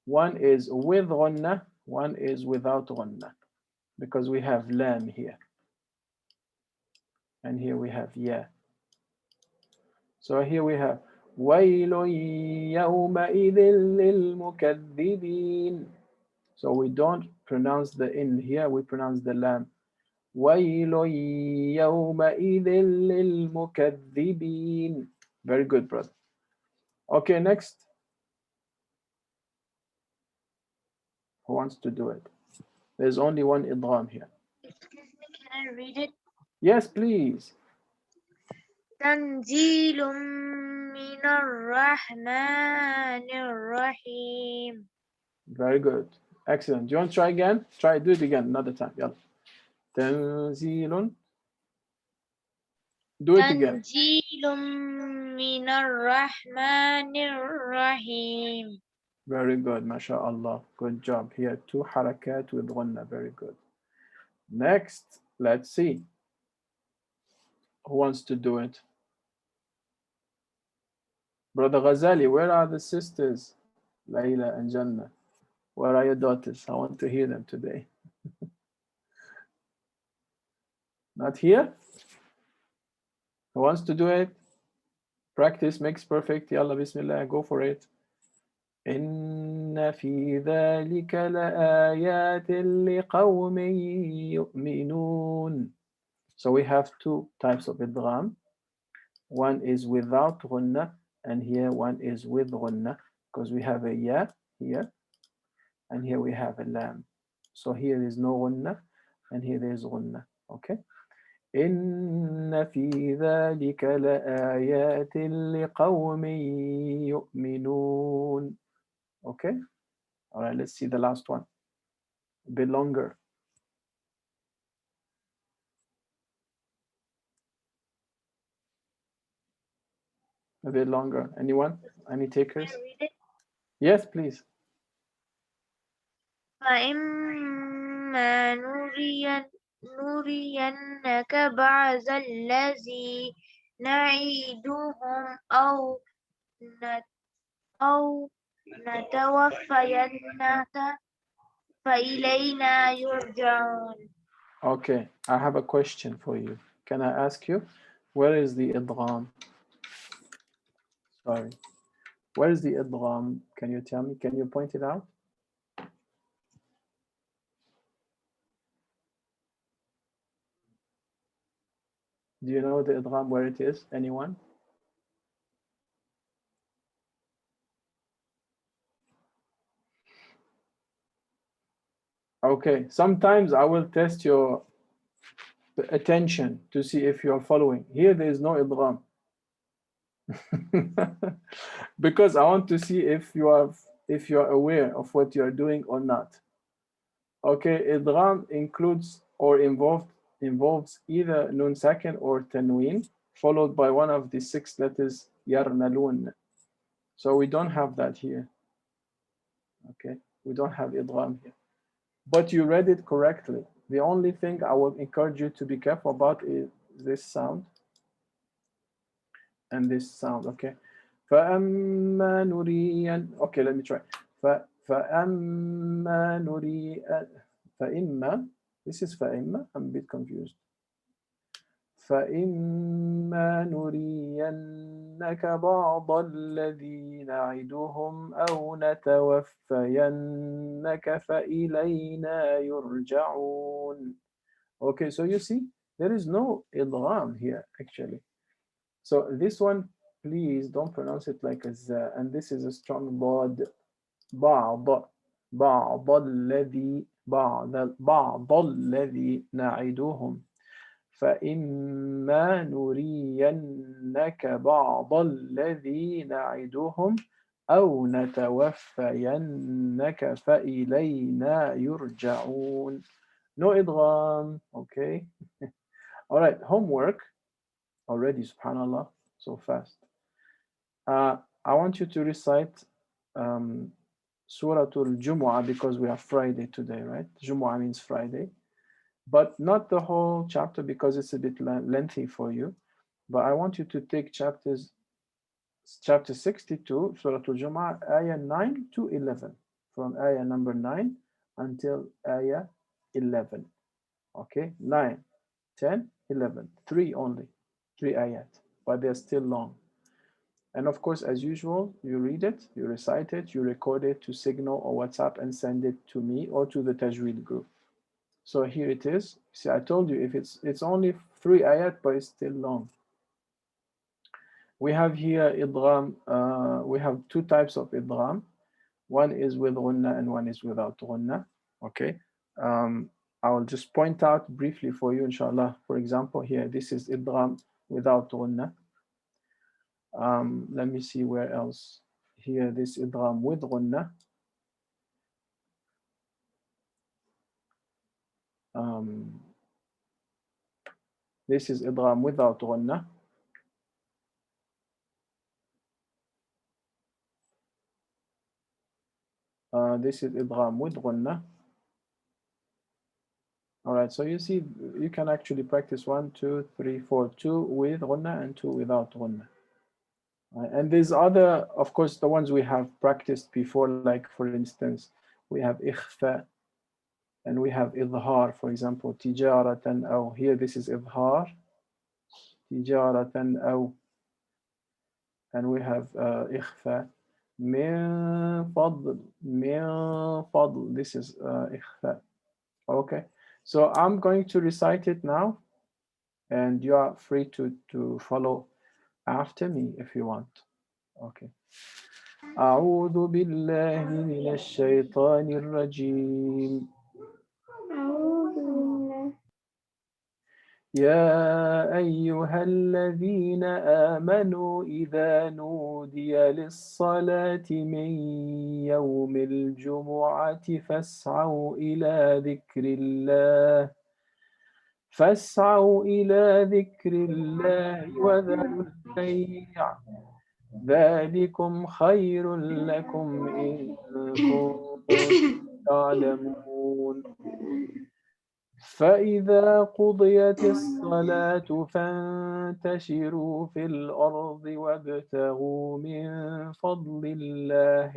One is with ghunnah, one is without ghunnah, because we have lam here. And here we have ya. So here we have وَيْلٌ يَوْمَئِذٍ لِلْمُكَذِّبِينَ. So we don't pronounce the in here, we pronounce the lam. وَيْلٌ يَوْمَئِذٍ لِلْمُكَذِّبِينَ. Very good, brother. Okay, next. Who wants to do it? There's only one idgham here. Excuse me, can I read it? Yes, please. تنزيل من الرحمن الرحيم. Very good. Excellent. Do you want to try again? Try, do it again another time. Yeah. تنزيل. Do it again. تنزيل من الرحمن الرحيم. Very good, mashallah. Good job. Here, two harakat with ghunnah. Very good. Next, let's see. Who wants to do it? Brother Ghazali, where are the sisters? Layla and Jannah. Where are your daughters? I want to hear them today. Not here? Who wants to do it? Practice makes perfect. Yalla, bismillah, go for it. إن في ذلك لآيات لقوم يؤمنون. So we have two types of idgham. One is without ghunnah, and here one is with ghunnah, because we have a ya here, and here we have a lam. So here is no ghunnah, and here there is ghunnah. Okay. إن في ذلك لآيات لقوم يؤمنون. Okay. All right, let's see the last one. A bit longer. A bit longer. Anyone? Any takers? Can I read it? Yes, please. فإما نرينك بعض الذي نعيدهم أو نتوفينك فإلينا يرجعون. Okay, I have a question for you. Can I ask you, where is the idgham? Sorry. Where is the idgham? Can you tell me? Can you point it out? Do you know the idgham where it is? Anyone? Okay, sometimes I will test your attention to see if you're following. Here there is no idgham. Because I want to see if you are aware of what you are doing or not. Okay, idgham includes or involves either nun sakin or tanween, followed by one of the 6 letters yarmalun. So we don't have that here. Okay, we don't have idgham here. But you read it correctly. The only thing I will encourage you to be careful about is this sound and this sound. Okay. فَأَمَّا نُرِيًّا. Okay, let me try. فَأَمَّا نُرِيًّا. فَإِمَّا. This is فَإِمَّا. I'm a bit confused. فَإِمَّا نُرِيَنَّكَ بَعْضَ الَّذِي نَعِدُهُمْ أَوْ نَتَوَفَّيَنَّكَ فَإِلَيْنَا يُرْجَعُونَ. Okay, so you see, there is no idgham here actually. So this one, please don't pronounce it like a za, and this is a strong bod. بعض الذي نعدهم فإما نرينك بعض الذي نعدهم أو نتوفينك فإلينا يرجعون. No idgham. Okay. All right, homework already, subhanallah, so fast. I want you to recite Surah Al-Jumu'ah because we have Friday today, right? Jumu'ah means Friday. But not the whole chapter because it's a bit lengthy for you. But I want you to take chapter 62, Surah Al-Jumu'ah, ayah 9 to 11. From ayah number 9 until ayah 11. Okay, 9, 10, 11. 3 only. 3 ayat. But they're still long. And of course, as usual, you read it, you recite it, you record it to Signal or WhatsApp and send it to me or to the Tajweed group. So here it is. See, I told you if it's only 3 ayat, but it's still long. We have here idgham. We have 2 types of idgham. One is with ghunna and one is without ghunna. Okay. I will just point out briefly for you, inshallah. For example, here this is idgham without ghunna. Let me see where else. Here this idgham with ghunna. This is idgham without ghunna. This is idgham with ghunna. All right, so you see, you can actually practice 1, 2, 3, 4, 2 with ghunna and 2 without ghunna. And these other, of course, the ones we have practiced before, like for instance, we have ikhfa and we have idhar, for example, tijaratan aw. Here this is idhar, tijaratan aw. And we have ikhfa, min fadl. This is ikhfa. Okay, so I'm going to recite it now, and you are free to follow after me if you want. Okay. أعوذ بالله من الشيطان الرجيم. يا أيها الذين آمنوا إذا نودي للصلاة من يوم الجمعة فاسعوا إلى ذكر الله وذروا البيع ذلكم خير لكم إن كنتم تعلمون. فإذا قضيت الصلاة فانتشروا في الأرض وابتغوا من فضل الله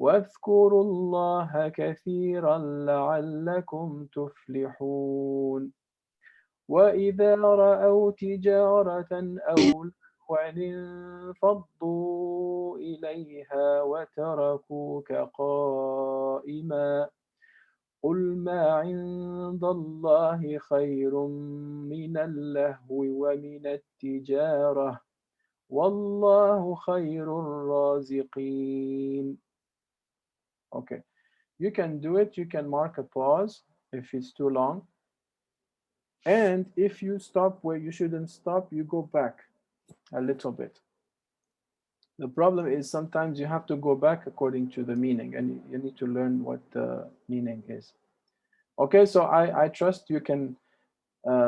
واذكروا الله كثيرا لعلكم تفلحون وإذا رأوا تجارة أو لهوا انفضوا إليها وتركوك قائما قل ما عند الله خير من اللهو ومن التجارة والله خير الرازقين. Okay, you can do it. You can mark a pause if it's too long. And if you stop where you shouldn't stop, you go back a little bit. The problem is sometimes you have to go back according to the meaning, and you need to learn what the meaning is. Okay, so I trust you can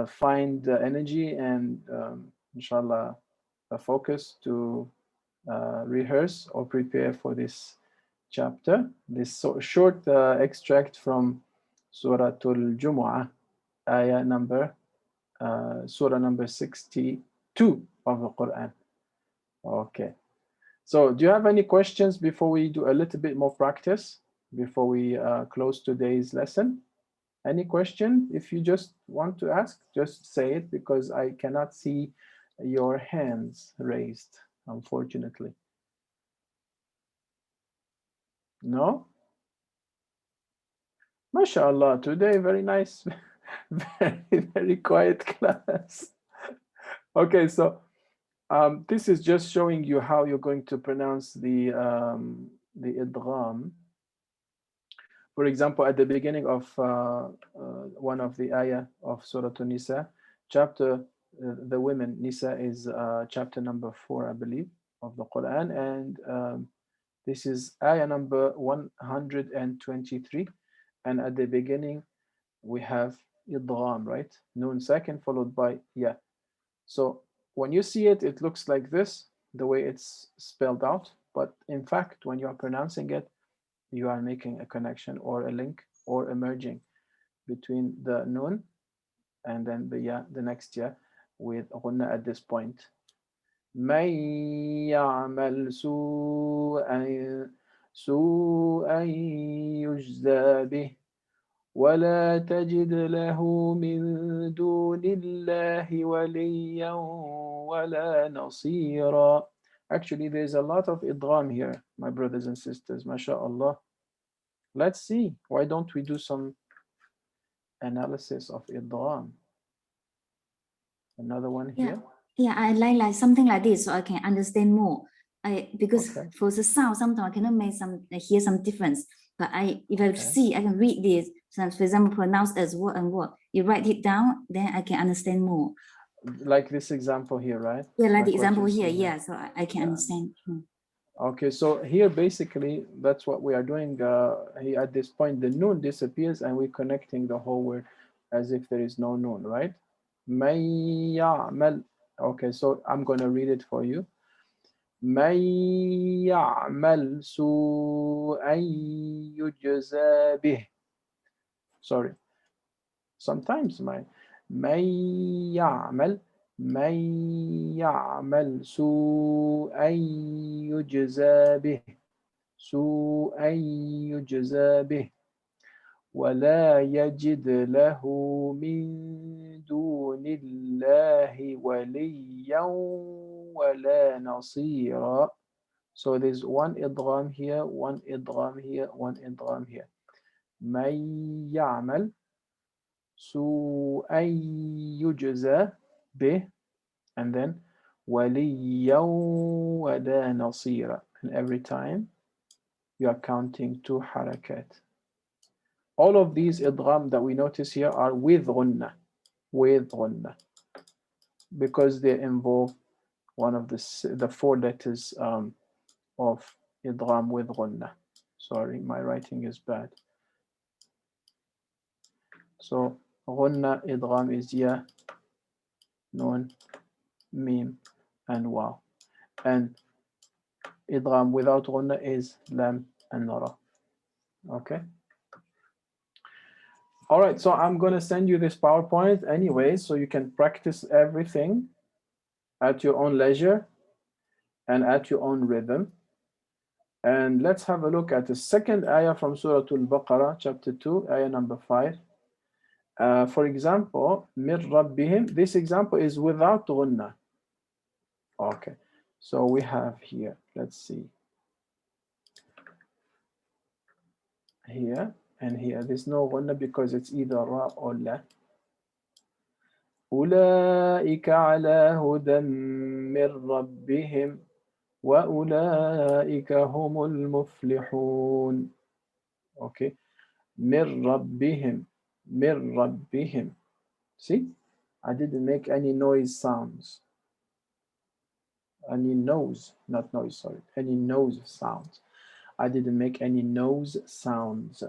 find the energy and inshallah a focus to rehearse or prepare for this chapter, this short extract from Surah Al-Jumu'ah, ayah number, surah number 62 of the Quran. Okay, so do you have any questions before we do a little bit more practice, before we close today's lesson? Any question? If you just want to ask, just say it, because I cannot see your hands raised, unfortunately. No? MashaAllah, today very nice, very quiet class. Okay, so this is just showing you how you're going to pronounce the idgham. For example, at the beginning of one of the ayah of Surah An-Nisa, chapter, the women, Nisa is chapter number 4, I believe, of the Quran, and this is ayah number 123, and at the beginning we have idgham, right? Noon sakin followed by ya. So when you see it, it looks like this, the way it's spelled out, but in fact, when you are pronouncing it, you are making a connection or a link or a merging between the noon and then the ya, the next ya, with ghunna at this point. من يعمل سوءا يجزى به ولا تجد له من دون الله وليا ولا نصيرا. Actually, there's a lot of idgham here, my brothers and sisters, mashallah. Let's see, why don't we do some analysis of idgham? Another one here. Yeah, I like something like this so I can understand more. Because for the sound, sometimes I cannot hear some difference. But if I see, I can read this. So for example, pronounce as word and word. You write it down, then I can understand more. Like this example here, right? Yeah, like the example here, yeah, so I can understand. Okay, so here basically that's what we are doing. Here at this point, the noon disappears and we're connecting the whole word as if there is no noon, right? من يعمل. Okay, so I'm going to read it for you. من يعمل سوءا يجزى به. Sorry. Sometimes من يعمل سوءا يجزى به سوءا يجزى به ولا يجد له من دون الله وليا ولا نصيرا. So there's one idgham here, one idgham here, one idgham here. من يعمل سوءا يجزى به, and then وليا ولا نصيرا. And every time you are counting 2 harakat. All of these idgham that we notice here are with ghunna, because they involve one of the 4 letters of idgham with ghunna. Sorry, my writing is bad. So ghunna idgham is ya, nun, mim, and waw. And idgham without ghunna is lam and ra. Okay. All right, so I'm going to send you this PowerPoint anyway, so you can practice everything at your own leisure and at your own rhythm. And let's have a look at the second ayah from Surah Al-Baqarah, chapter 2, ayah number 5. For example, مِن رَبِّهِمْ, this example is without غُنَّة. Okay, so we have here, let's see. Here and here, there's no غُنَّة because it's either ra or la. أولئك على هدى من ربهم وأولئك هم المفلحون. Okay, من ربهم, من ربهم. See, I didn't make any noise sounds. Any nose, not noise, sorry. Any nose sounds. I didn't make any nose sounds.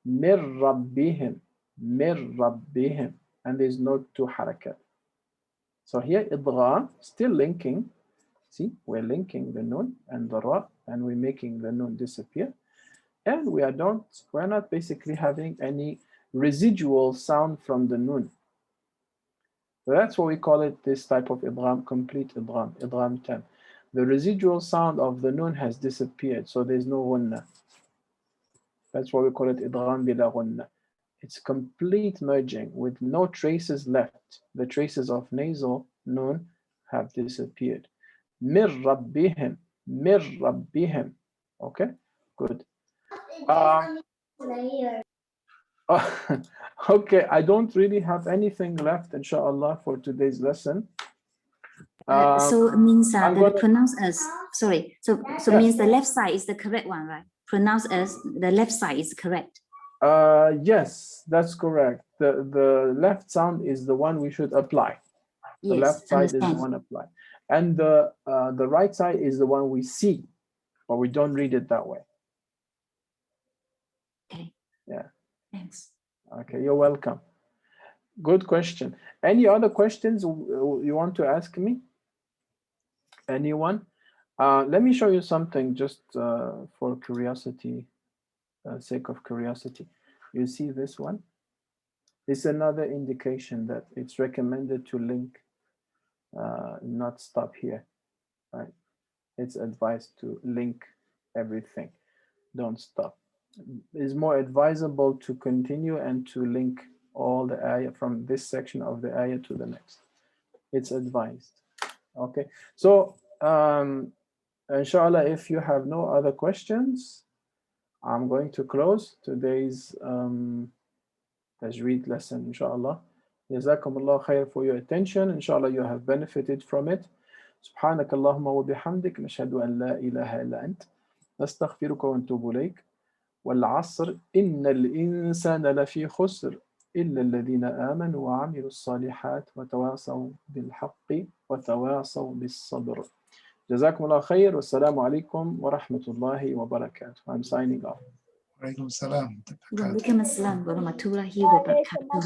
من ربهم, من ربهم. And there's no two harakat. So here idgham, still linking. See, we're linking the nun and the ra, and we're making the nun disappear. And we're not basically having any residual sound from the nun. So that's what we call it, this type of idgham, complete idgham, idgham tam. The residual sound of the nun has disappeared, so there's no ghunna. That's why we call it idgham bila ghunna. It's complete merging with no traces left. The traces of nasal nun have disappeared. Mir rabbihim, mir rabbihim. Okay, good. Okay, I don't really have anything left, inshallah, for today's lesson. So it means that gonna... pronounce as, sorry, so yes. Means the left side is the correct one, right? Pronounce as the left side is correct. Yes, that's correct. The left sound is the one we should apply. The yes, left side is the one apply. And the right side is the one we see, but we don't read it that way. Okay. Yeah. Thanks. Okay, you're welcome. Good question. Any other questions you want to ask me? Anyone? Let me show you something just for curiosity, sake of curiosity. You see this one? It's another indication that it's recommended to link, not stop here, right? It's advised to link everything. Don't stop. It's more advisable to continue and to link all the ayah from this section of the ayah to the next. It's advised. Okay, so inshallah, if you have no other questions, I'm going to close today's Tajweed lesson, inshallah. Jazakumullah khair for your attention. Inshallah, you have benefited from it. سبحانك اللهم وبحمدك نشهد أن لا إله إلا أنت نستغفرك ونتوب إليك والعصر إن الإنسان لفي خسر إلا الذين آمنوا وعملوا الصالحات وتواصوا بالحق وتواصوا بالصبر. جزاكم الله خير والسلام عليكم ورحمة الله وبركاته. I'm signing off. Walaikum salam. Waalaikumsalam warahmatullahi wabarakatuh.